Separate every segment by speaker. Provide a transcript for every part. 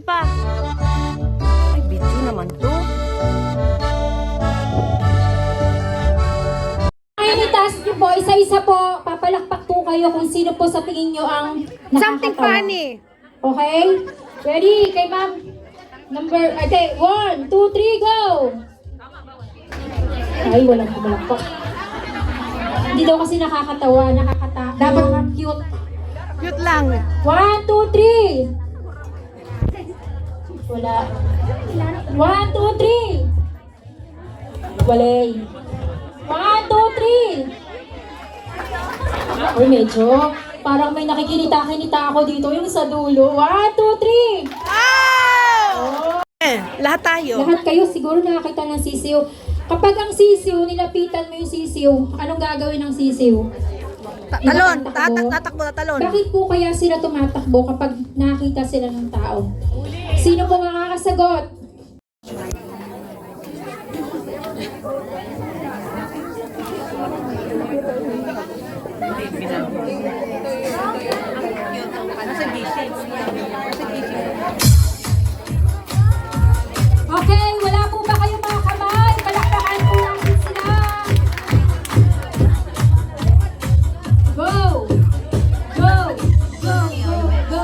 Speaker 1: pa. Ay, video naman to.
Speaker 2: Ay, itaas niyo po, isa-isa po, papalakpak po kayo kung sino po sa tingin niyo ang nakakatawa.
Speaker 1: Something funny.
Speaker 2: Okay? Ready? Kay ma'am. Okay, 1, 2, 3, go! Ay, walang pumalakpak. Hindi daw kasi nakakatawa, dapat cute.
Speaker 1: Cute lang.
Speaker 2: 1, 2, 3! Wala. 1, 2, 3! Walay. 1, 2, 3! Uy, medyo. Parang may nakikinita-kinita ako dito yung sa dulo. 1, 2, 3!
Speaker 1: Wow! Lahat tayo.
Speaker 2: Lahat kayo siguro nakakita ng sisiw. Kapag ang sisiw, nilapitan mo yung sisiw, anong gagawin ng sisiw?
Speaker 1: Talon. Tatakbo na talon.
Speaker 2: Bakit po kaya sila tumatakbo kapag nakakita sila ng tao? Sino po makakasagot? Okay, wala po ba kayong mga kamay? Palakpakan po natin sila. Go! Go! Go! Go! Go!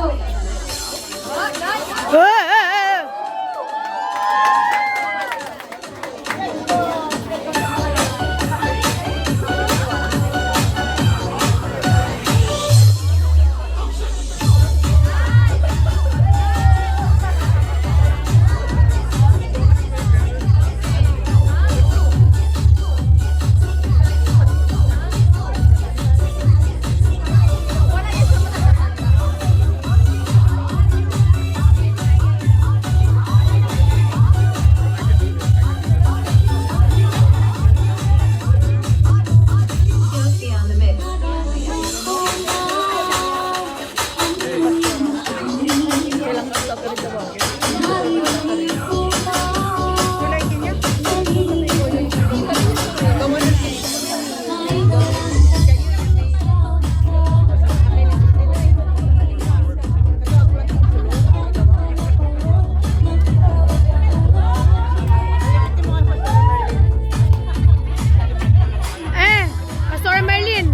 Speaker 1: Pastor Merlin.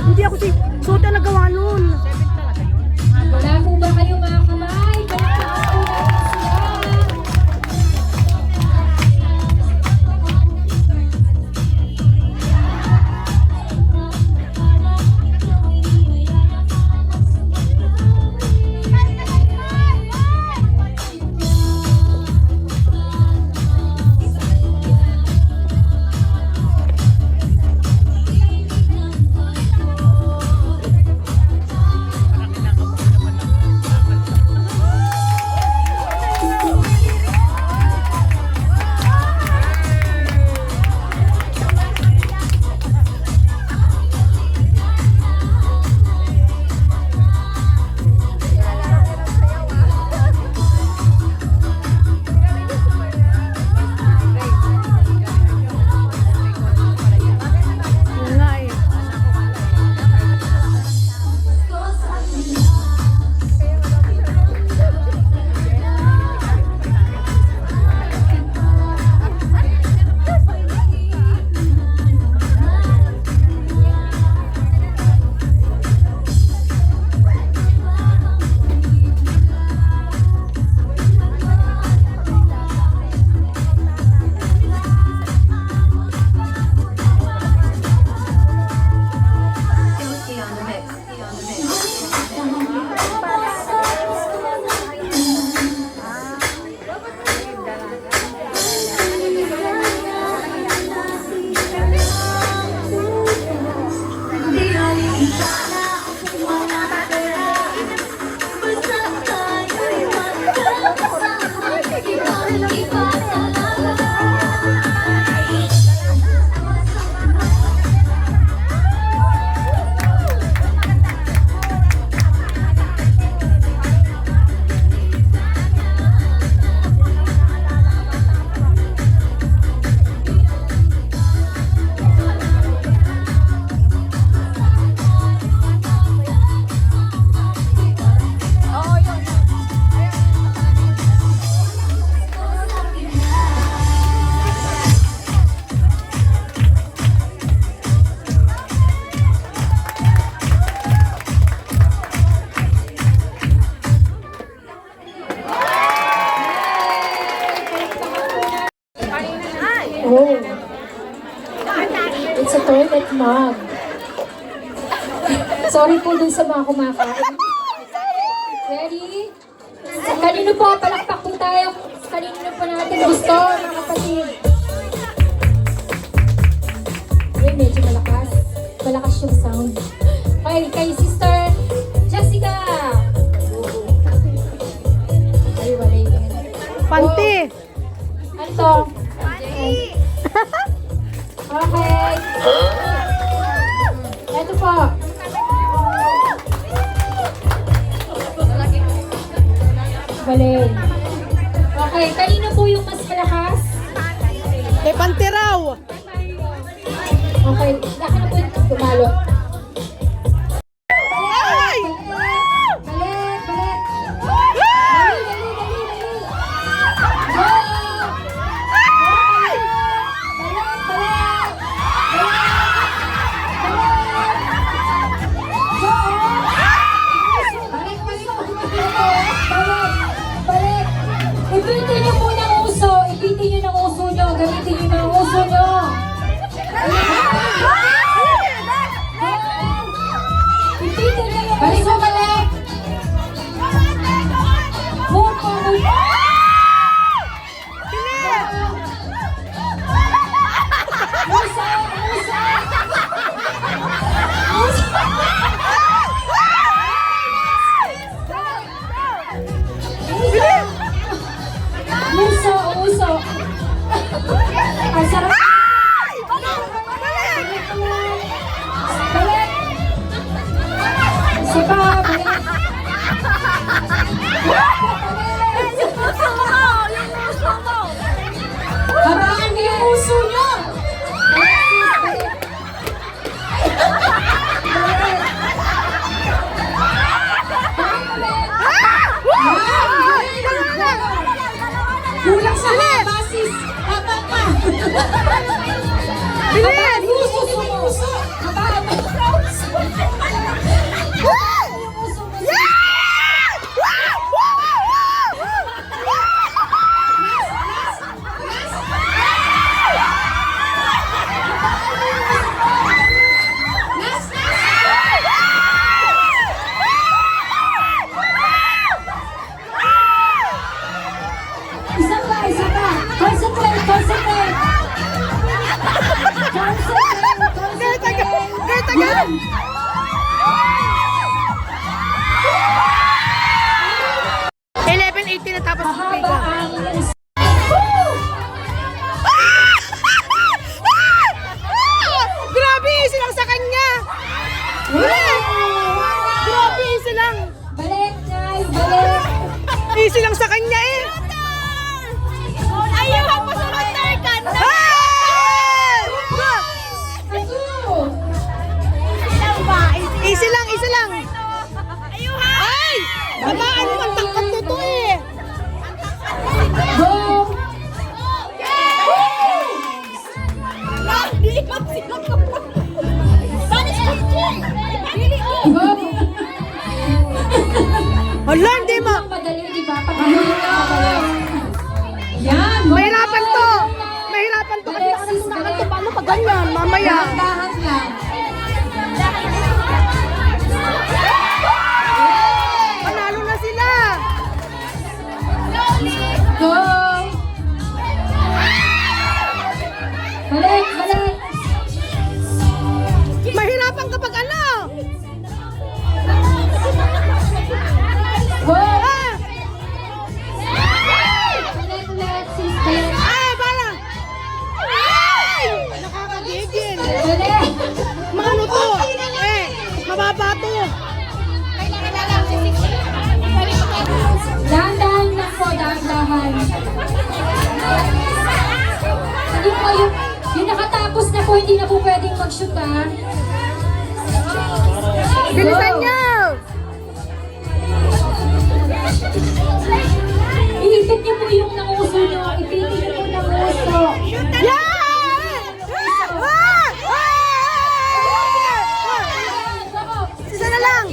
Speaker 1: Hindi ako si Sota nagawa nun.
Speaker 2: Wala po ba kayong mga kamay? Palakpakan po natin sila. ma'am. Sorry po dun sa mga kumakain. Ready? Kanino po? Palakpak po tayo. Kanino po natin gusto, mga kapatid. Uy, medyo malakas. Malakas yung sound. Okay, kay Sister Jessica. Ay, wala yun.
Speaker 1: Panty.
Speaker 2: Ano to? Okay. Ito po. Balay. Okay, kanino po yung mas malakas?
Speaker 1: May panty raw.
Speaker 2: Okay, laki na po yung tumalo.
Speaker 1: Ay!
Speaker 2: Balik, balik. Dali, dali, dali, dali. Go! Balik, balik. Balik, balik. Ipitin niyo po ng uso. Ipitin niyo ng uso niyo. Gamitin niyo ng uso niyo. Ipitin niyo yung uso. Balik. Move po, move. Uso, uso. Uso, uso. Ang sarap. Balik. Isa pa, balik. Habangan niyo yung uso niyo. Kulang sa basis. Habang pa. Habang uso, sumuso. Habang uso. Isa pa, isa pa. Concentrate, concentrate. Concentrate, concentrate. Yan.
Speaker 1: 11:18 na tapos ng play ko.
Speaker 2: Mahaba ang inyong
Speaker 1: Grabe, easy lang sa kanya. Grabe, easy lang.
Speaker 2: balik, guys, balik.
Speaker 1: Easy lang sa kanya eh. Ayaw ang masunod na kanda. Easy lang, easy lang. Ay! Babaan mo, ang tangkat nito eh.
Speaker 2: Go! Go!
Speaker 1: Hala, hindi mo.
Speaker 2: Ang madali, di ba? Pagkahuling na madali. Yan!
Speaker 1: Mahirapan to. Mahirapan to kasi nakakasunakan to. Paano pag ganyan? Mamaya.
Speaker 2: Dahan lang.
Speaker 1: Panalo na sila.
Speaker 2: Go! Balik, balik.
Speaker 1: Mahirapan kapag ano.
Speaker 2: Go!
Speaker 1: Ah!
Speaker 2: Balik ulit, sister.
Speaker 1: Ay, bala. Ay! Nakakagigil.
Speaker 2: Balik.
Speaker 1: Maano to? Eh, mababa to.
Speaker 2: Dahan-dahan lang po, dahan-dahan. Hindi po yung nakatapos na po, hindi na po pwedeng mag-shoot ha.
Speaker 1: Bilisan
Speaker 2: Go.
Speaker 1: niyo.
Speaker 2: Iipit niyo po yung nanguso niyo. Ipitin niyo po nanguso.
Speaker 1: Yeah! Ah! Ah! Isa na lang.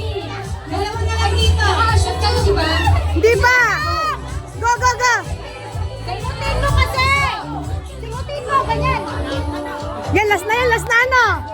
Speaker 2: Dalawa na lang dito. Nakashoot kayo, di ba?
Speaker 1: Hindi pa. Go, go, go.
Speaker 2: Simutin mo kasi! Simutin mo, ganyan!
Speaker 1: Yan, last na ano?